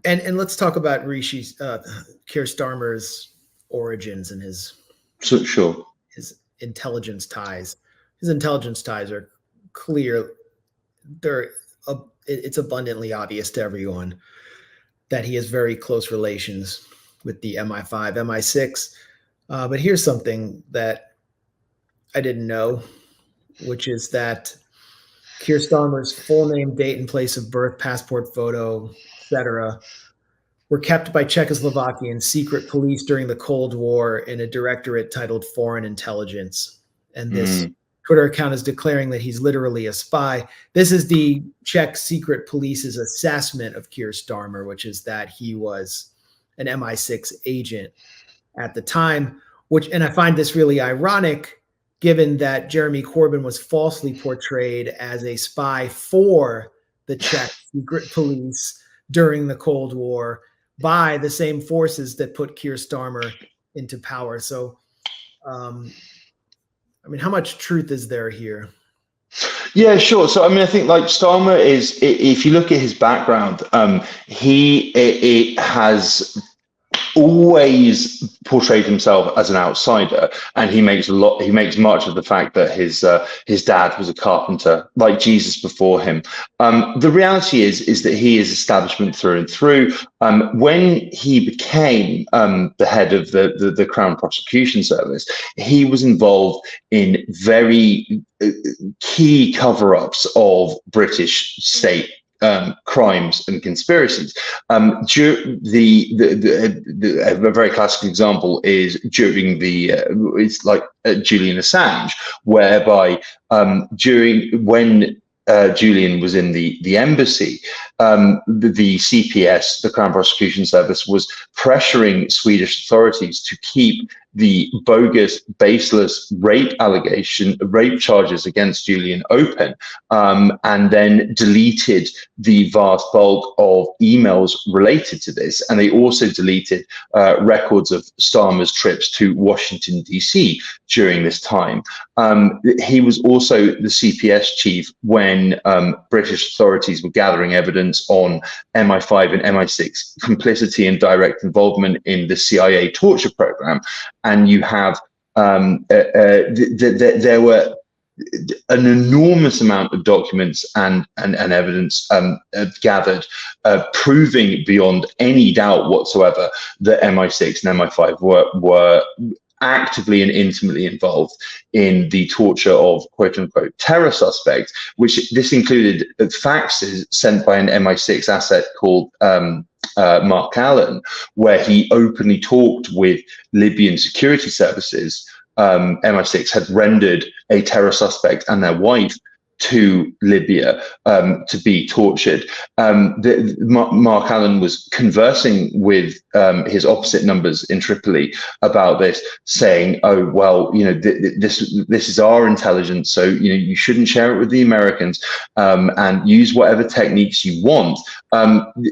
And let's talk about Keir Starmer's origins and his intelligence ties. His intelligence ties are clear. It's abundantly obvious to everyone that he has very close relations with the MI5, MI6. But here's something that I didn't know, which is that Keir Starmer's full name, date, and place of birth, passport photo, etc., were kept by Czechoslovakian secret police during the Cold War in a directorate titled Foreign Intelligence. And this Twitter account is declaring that he's literally a spy. This is the Czech secret police's assessment of Keir Starmer, which is that he was an MI6 agent at the time, and I find this really ironic, given that Jeremy Corbyn was falsely portrayed as a spy for the Czech secret police during the Cold War by the same forces that put Keir Starmer into power. So, how much truth is there here? Yeah, sure. So, I think like Starmer is, if you look at his background, he has always portrayed himself as an outsider, and he makes much of the fact that his dad was a carpenter, like Jesus before him. The reality is that he is establishment through and through. When he became the head of the Crown Prosecution Service, he was involved in very key cover-ups of British state crimes and conspiracies. A very classic example is during Julian Assange, whereby when Julian was in the embassy, the CPS, the Crown Prosecution Service, was pressuring Swedish authorities to keep the bogus, baseless rape charges against Julian open, and then deleted the vast bulk of emails related to this. And they also deleted records of Starmer's trips to Washington, D.C. during this time. He was also the CPS chief when British authorities were gathering evidence on MI5 and MI6 complicity and direct involvement in the CIA torture program. And you have there were an enormous amount of documents and evidence gathered, proving beyond any doubt whatsoever that MI6 and MI5 were actively and intimately involved in the torture of quote-unquote terror suspects, which this included faxes sent by an MI6 asset called Mark Allen, where he openly talked with Libyan security services. MI6 had rendered a terror suspect and their wife to Libya to be tortured. Mark Allen was conversing with his opposite numbers in Tripoli about this, saying, "Oh well, this is our intelligence, so you shouldn't share it with the Americans, and use whatever techniques you want."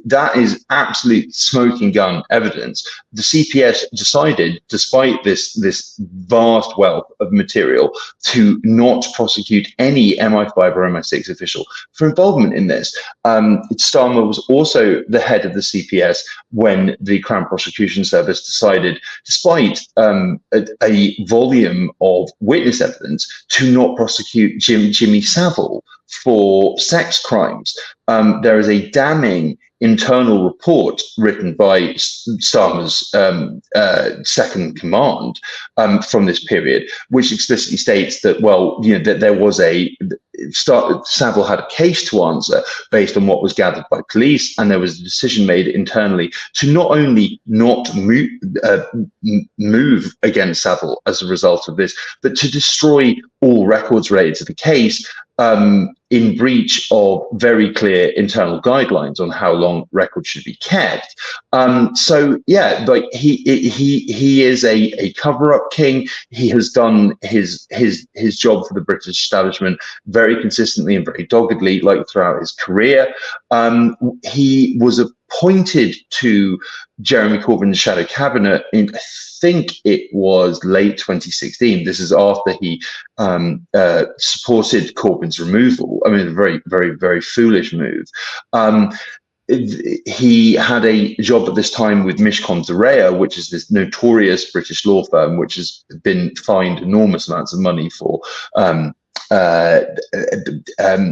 That is absolute smoking gun evidence. The CPS decided, despite this vast wealth of material, to not prosecute any MI5 or MI6 official for involvement in this. Starmer was also the head of the CPS when the Crown Prosecution Service decided, despite a volume of witness evidence, to not prosecute Jimmy Savile for sex crimes. There is a damning internal report written by Starmer's second command from this period, which explicitly states that, that there was Savile had a case to answer based on what was gathered by police, and there was a decision made internally to not only not move against Savile as a result of this, but to destroy all records related to the case, in breach of very clear internal guidelines on how long records should be kept. So yeah, like he is a cover-up king. He has done his job for the British establishment very consistently and very doggedly, like throughout his career. He was appointed to Jeremy Corbyn's shadow cabinet in, I think it was late 2016. This is after he supported Corbyn's removal. I mean, a very, very, very foolish move. he had a job at this time with Mishcon Zarea, which is this notorious British law firm, which has been fined enormous amounts of money for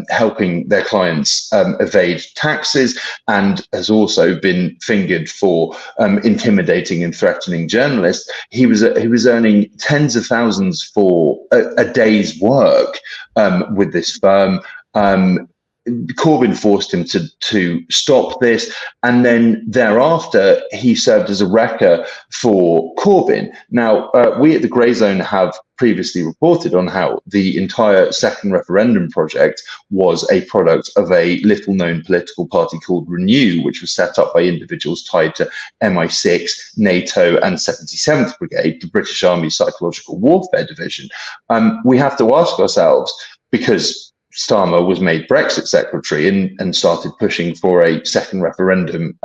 helping their clients evade taxes, and has also been fingered for intimidating and threatening journalists. He was earning tens of thousands for a day's work with this firm. Corbyn forced him to stop this, and then thereafter he served as a wrecker for Corbyn. Now, we at the Grayzone have previously reported on how the entire second referendum project was a product of a little-known political party called Renew, which was set up by individuals tied to MI6, NATO, and 77th Brigade, the British Army's Psychological Warfare Division. We have to ask ourselves, because Starmer was made Brexit secretary and started pushing for a second referendum,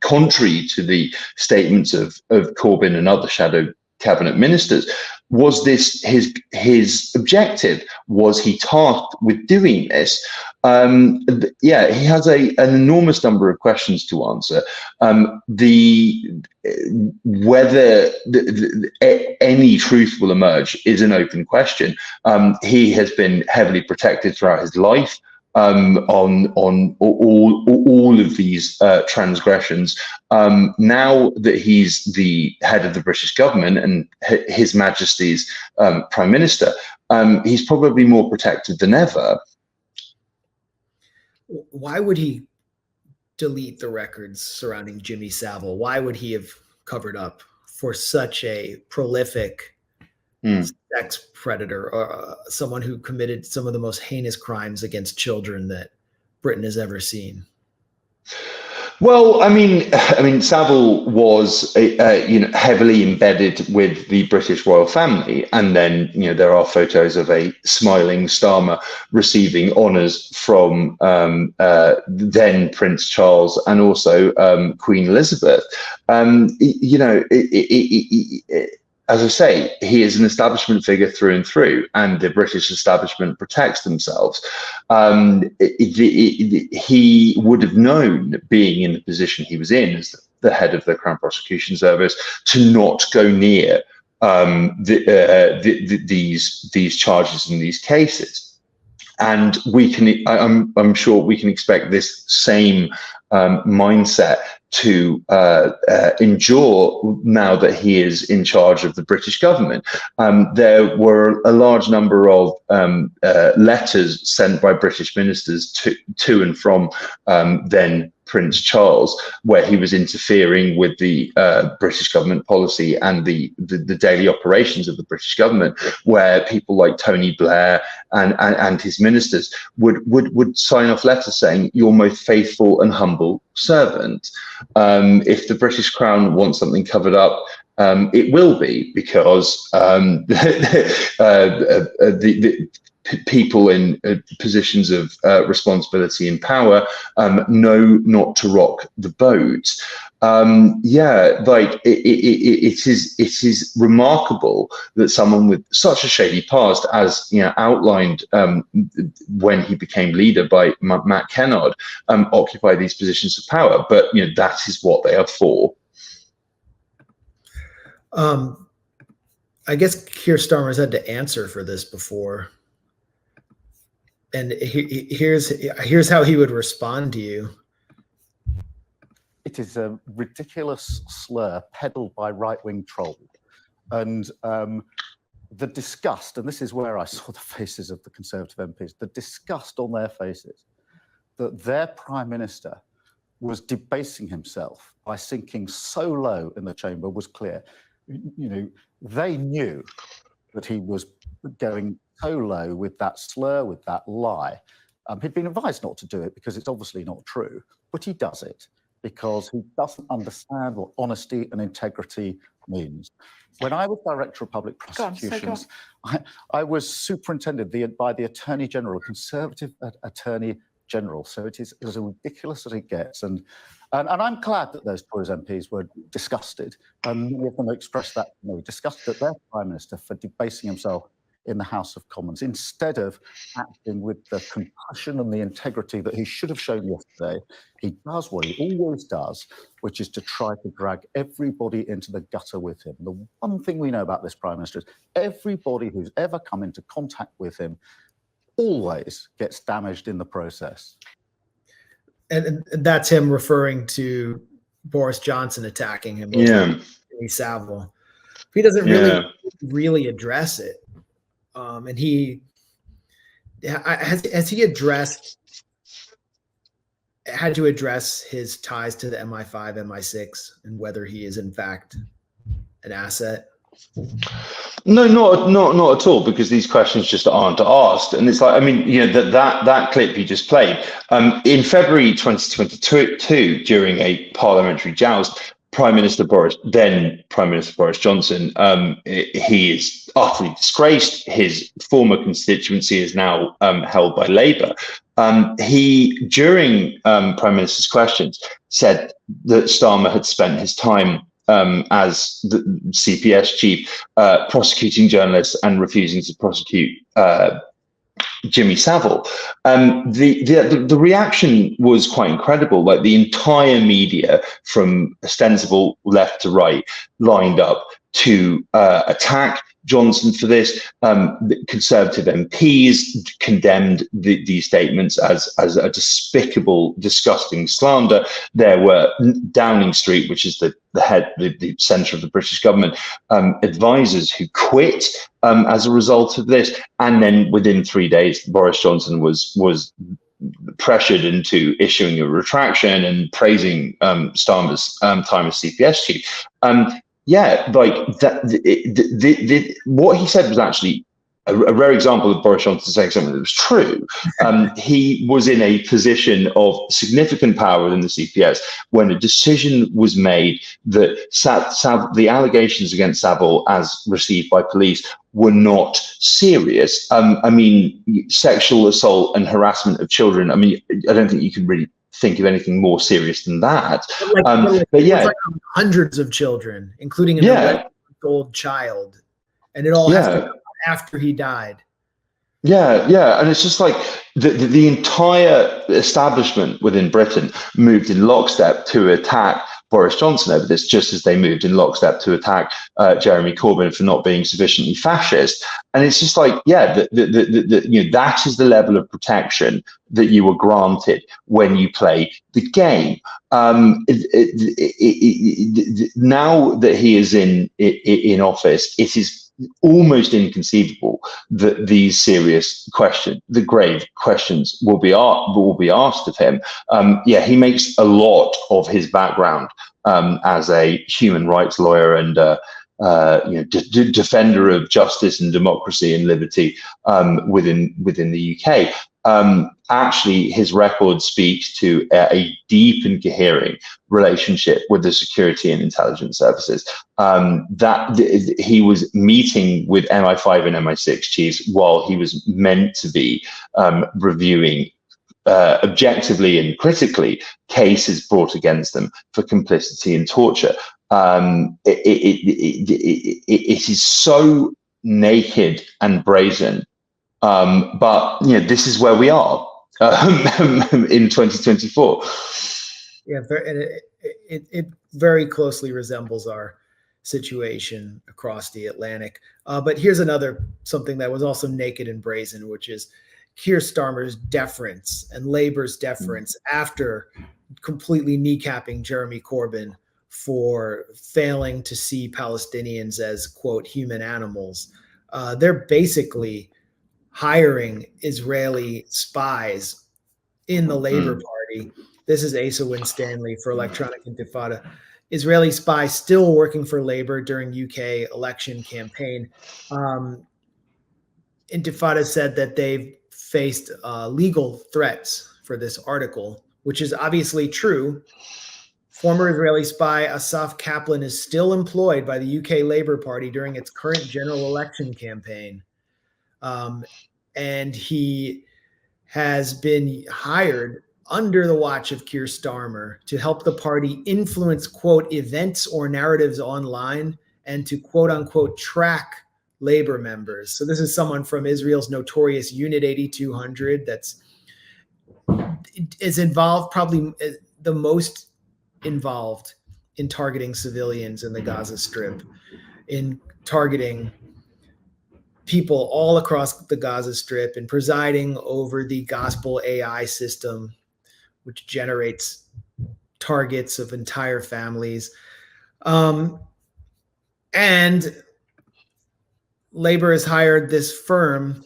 contrary to the statements of Corbyn and other shadow cabinet ministers. Was this his objective? Was he tasked with doing this? Yeah, he has an enormous number of questions to answer. Whether any truth will emerge is an open question. He has been heavily protected throughout his life on all of these transgressions. Now that he's the head of the British government and His Majesty's Prime Minister, he's probably more protected than ever. Why would he delete the records surrounding Jimmy Savile? Why would he have covered up for such a prolific sex predator, or someone who committed some of the most heinous crimes against children that Britain has ever seen? Well, I mean, Savile was, heavily embedded with the British royal family, and then, there are photos of a smiling Starmer receiving honours from then Prince Charles and also Queen Elizabeth. As I say, he is an establishment figure through and through, and the British establishment protects themselves. He would have known, being in the position he was in as the head of the Crown Prosecution Service, to not go near these charges in these cases. And I'm sure we can expect this same mindset to endure now that he is in charge of the British government. There were a large number of letters sent by British ministers to and from then Prince Charles, where he was interfering with the British government policy and the daily operations of the British government, where people like Tony Blair and his ministers would sign off letters saying, "Your most faithful and humble servant." If the British Crown wants something covered up, it will be, because the people in positions of responsibility and power know not to rock the boat. It is remarkable that someone with such a shady past, as outlined when he became leader by Matt Kennard, occupy these positions of power. But that is what they are for. I guess Keir Starmer's had to answer for this before. And here's how he would respond to you. It is a ridiculous slur peddled by right-wing trolls. And the disgust, and this is where I saw the faces of the Conservative MPs, the disgust on their faces that their Prime Minister was debasing himself by sinking so low in the chamber was clear. They knew that he was going so low with that slur, with that lie. He'd been advised not to do it because it's obviously not true, but he does it because he doesn't understand what honesty and integrity means. When I was Director of Public Prosecutions, I was superintended by the Attorney General, a Conservative Attorney General. So it is as ridiculous as it gets. And I'm glad that those Tories MPs were disgusted, and many of them expressed that, disgusted at their Prime Minister for debasing himself in the House of Commons, instead of acting with the compassion and the integrity that he should have shown yesterday. He does what he always does, which is to try to drag everybody into the gutter with him. The one thing we know about this Prime Minister is everybody who's ever come into contact with him always gets damaged in the process. And that's him referring to Boris Johnson attacking him. Yeah. Savile. He doesn't really address it. And he has he had to address his ties to the MI5, MI6, and whether he is in fact an asset? No, not at all, because these questions just aren't asked. And it's like, I mean, you know, that clip you just played, in February 2022, during a parliamentary joust, then Prime Minister Boris Johnson, he is utterly disgraced. His former constituency is now held by Labour. He, during Prime Minister's questions, said that Starmer had spent his time as the CPS chief prosecuting journalists and refusing to prosecute Jimmy Savile. The reaction was quite incredible. Like, the entire media, from ostensible left to right, lined up to attack Johnson for this. Conservative MPs condemned these statements as a despicable, disgusting slander. There were Downing Street, which is the centre of the British government, advisors who quit as a result of this. And then within 3 days, Boris Johnson was pressured into issuing a retraction and praising Starmer's time as CPS chief. Yeah, like that. What he said was actually a rare example of Boris Johnson saying something that was true. He was in a position of significant power within the CPS when a decision was made that the allegations against Savile, as received by police, were not serious. I mean, sexual assault and harassment of children. I mean, I don't think you can really think of anything more serious than that. But yeah, like hundreds of children, including an 11-year-old child, and it all has to come after he died. Yeah, and it's just like the entire establishment within Britain moved in lockstep to attack Boris Johnson over this, just as they moved in lockstep to attack Jeremy Corbyn for not being sufficiently fascist. And it's just like, yeah, that is the level of protection that you were granted when you play the game. Now that he is in office, it is almost inconceivable that these serious questions, the grave questions, will be asked of him. He makes a lot of his background as a human rights lawyer and defender of justice and democracy and liberty within the UK. Actually, his record speaks to a deep and cohering relationship with the security and intelligence services. That he was meeting with MI5 and MI6 chiefs while he was meant to be reviewing objectively and critically cases brought against them for complicity in torture. It is so naked and brazen. But this is where we are in 2024. Yeah, it very closely resembles our situation across the Atlantic. But here's something that was also naked and brazen, which is Keir Starmer's deference and Labour's deference after completely kneecapping Jeremy Corbyn for failing to see Palestinians as, quote, human animals. They're basically hiring Israeli spies in the Labour Party. This is Asa Winstanley for Electronic Intifada. Israeli spy still working for Labour during UK election campaign. Intifada said that they've faced legal threats for this article, which is obviously true. Former Israeli spy Asaf Kaplan is still employed by the UK Labour Party during its current general election campaign. And he has been hired under the watch of Keir Starmer to help the party influence, quote, events or narratives online and to, quote unquote, track labor members. So this is someone from Israel's notorious Unit 8200 is involved, probably the most involved in targeting civilians in the Gaza Strip, in targeting people all across the Gaza Strip, and presiding over the Gospel AI system, which generates targets of entire families. And labor has hired this firm.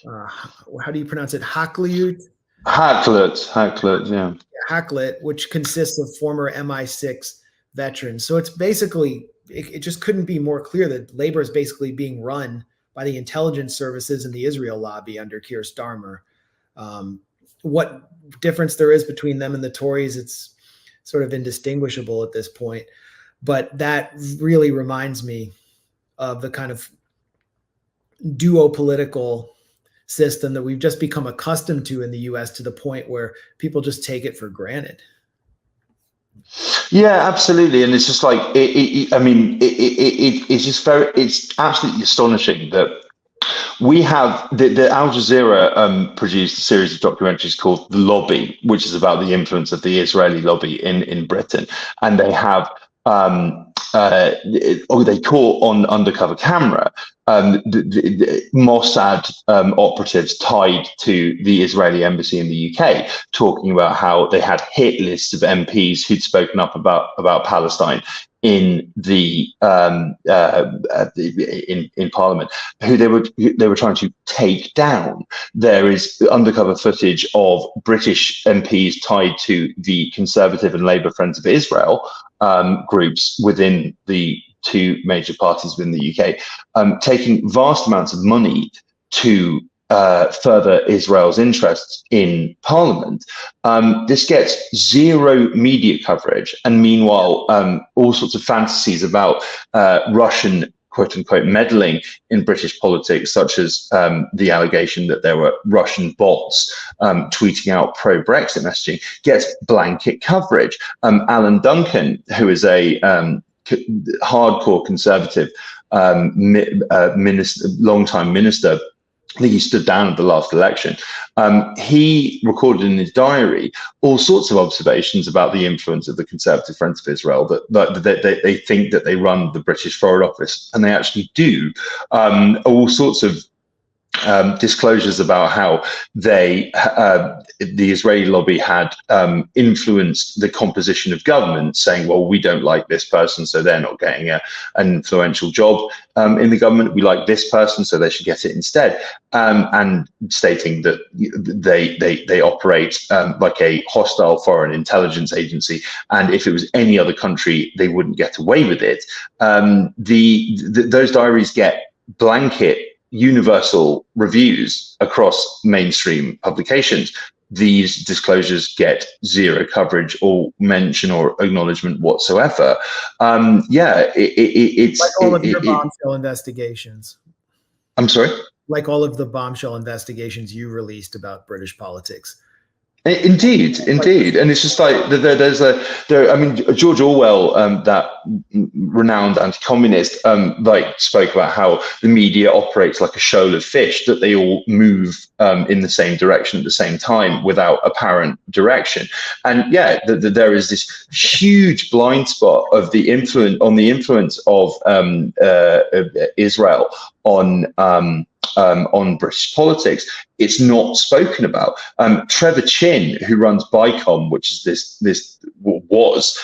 How do you pronounce it? Hakluyt? Hacklet, yeah. Hacklet, which consists of former MI6 veterans. So it's basically, it just couldn't be more clear that labor is basically being run by the intelligence services and the Israel lobby under Keir Starmer. What difference there is between them and the Tories, it's sort of indistinguishable at this point. But that really reminds me of the kind of duopolitical system that we've just become accustomed to in the US, to the point where people just take it for granted. Yeah, absolutely. And it's just like, it's just it's absolutely astonishing that we have the Al Jazeera produced a series of documentaries called The Lobby, which is about the influence of the Israeli lobby in Britain. And they have, they caught on undercover camera the Mossad operatives tied to the Israeli embassy in the UK, talking about how they had hit lists of MPs who'd spoken up about Palestine in the in Parliament, who they were trying to take down. There is undercover footage of British MPs tied to the Conservative and Labour Friends of Israel groups within the two major parties within the UK, taking vast amounts of money to further Israel's interests in Parliament. This gets zero media coverage, and meanwhile, all sorts of fantasies about Russian quote unquote meddling in British politics, such as the allegation that there were Russian bots tweeting out pro-Brexit messaging, gets blanket coverage. Alan Duncan, who is a hardcore conservative long-time minister, I think he stood down at the last election. He recorded in his diary all sorts of observations about the influence of the Conservative Friends of Israel, that they think that they run the British Foreign Office, and they actually do. All sorts of disclosures about how the Israeli lobby had influenced the composition of government, saying, well, we don't like this person, so they're not getting an influential job in the government. We like this person, so they should get it instead. And stating that they operate like a hostile foreign intelligence agency, and if it was any other country, they wouldn't get away with it. Those diaries get blanket universal reviews across mainstream publications. These disclosures get zero coverage or mention or acknowledgement whatsoever. It's like all of your bombshell investigations. I'm sorry? Like all of the bombshell investigations you released about British politics. Indeed, and it's just like George Orwell, that renowned anti-communist, spoke about how the media operates like a shoal of fish, that they all move in the same direction at the same time without apparent direction. And there is this huge blind spot of the influence of Israel on British politics. It's not spoken about. Trevor Chin, who runs BICOM, which is was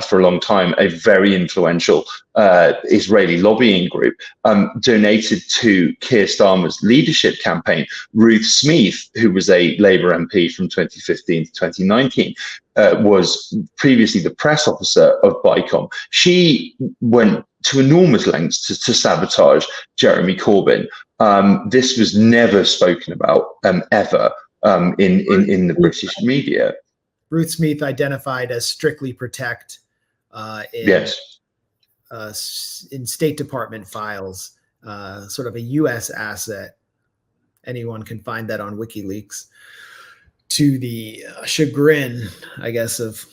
for a long time a very influential Israeli lobbying group, donated to Keir Starmer's leadership campaign. Ruth Smeeth, who was a Labour MP from 2015 to 2019, was previously the press officer of BICOM. She went to enormous lengths to sabotage Jeremy Corbyn. This was never spoken about ever in the British media. Ruth Smeeth identified as strictly protect in State Department files, sort of a U.S. asset. Anyone can find that on WikiLeaks, to the chagrin, I guess, of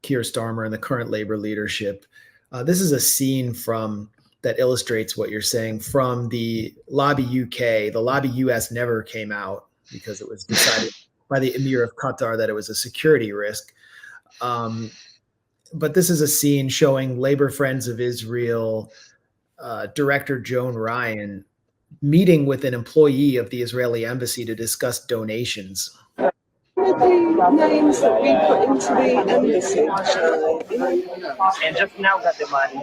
Keir Starmer and the current Labour leadership. This is a scene from that illustrates what you're saying from the Lobby UK. The Lobby US never came out because it was decided by the Emir of Qatar that it was a security risk. But this is a scene showing Labor Friends of Israel director Joan Ryan meeting with an employee of the Israeli embassy to discuss donations. The names that we put into the embassy. And just now got the money.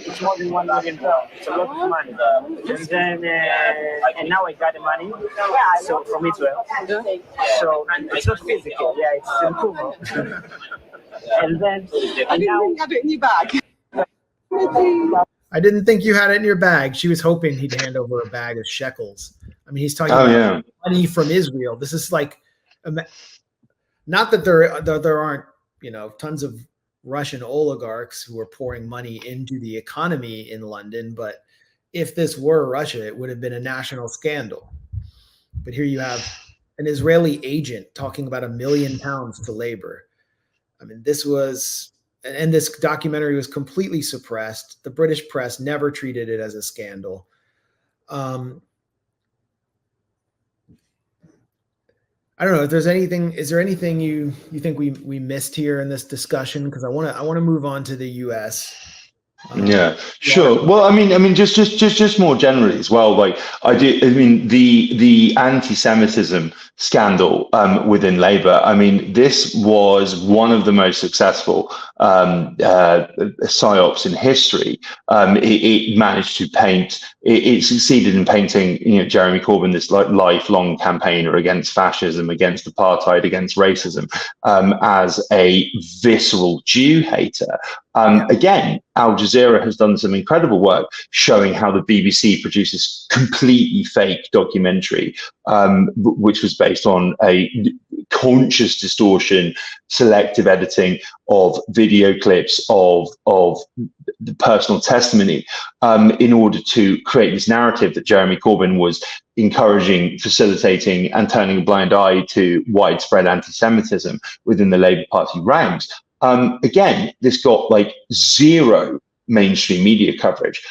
It's more than £1 million. It's a lot of money. And then, and now I got the money. So from Israel. So it's not physical. Yeah, it's improvement. And then, I didn't think you had it in your bag. I didn't think you had it in your bag. She was hoping he'd hand over a bag of shekels. I mean, he's talking about money from Israel. This is like, not that there aren't, tons of Russian oligarchs who are pouring money into the economy in London, but if this were Russia, it would have been a national scandal. But here you have an Israeli agent talking about £1 million to Labour. I mean, this documentary was completely suppressed. The British press never treated it as a scandal. I don't know if there's anything. Is there anything you think we missed here in this discussion? Because I want to move on to the U.S. Yeah, sure. Well, I mean, just more generally as well. Like the anti-Semitism scandal within Labour. I mean, this was one of the most successful psyops in history. It managed to paint. It succeeded in painting, Jeremy Corbyn, this lifelong campaigner against fascism, against apartheid, against racism, as a visceral Jew hater. Again, Al Jazeera has done some incredible work showing how the BBC produces completely fake documentary, which was based on a conscious distortion, selective editing of video clips of the personal testimony, in order to create this narrative that Jeremy Corbyn was encouraging, facilitating, and turning a blind eye to widespread anti-Semitism within the Labour Party ranks. Again, this got like zero mainstream media coverage.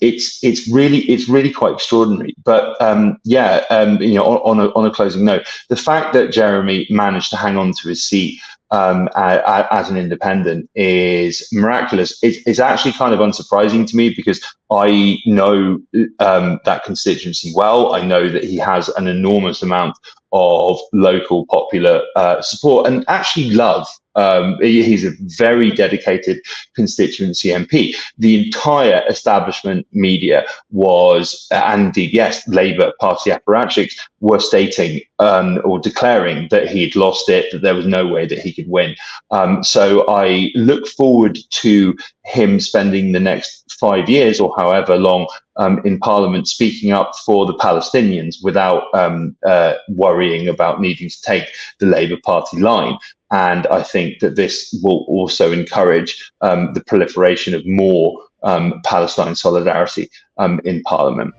It's really quite extraordinary. But on a closing note, the fact that Jeremy managed to hang on to his seat as an independent is miraculous. It's actually kind of unsurprising to me because I know that constituency well. I know that he has an enormous amount of local popular support and actually love. He's a very dedicated constituency MP. The entire establishment media was, and indeed, yes, Labour Party apparatchiks were stating or declaring that he'd lost it, that there was no way that he could win. So I look forward to him spending the next 5 years or however long in Parliament speaking up for the Palestinians without worrying about needing to take the Labour Party line. And I think that this will also encourage the proliferation of more Palestine solidarity in Parliament.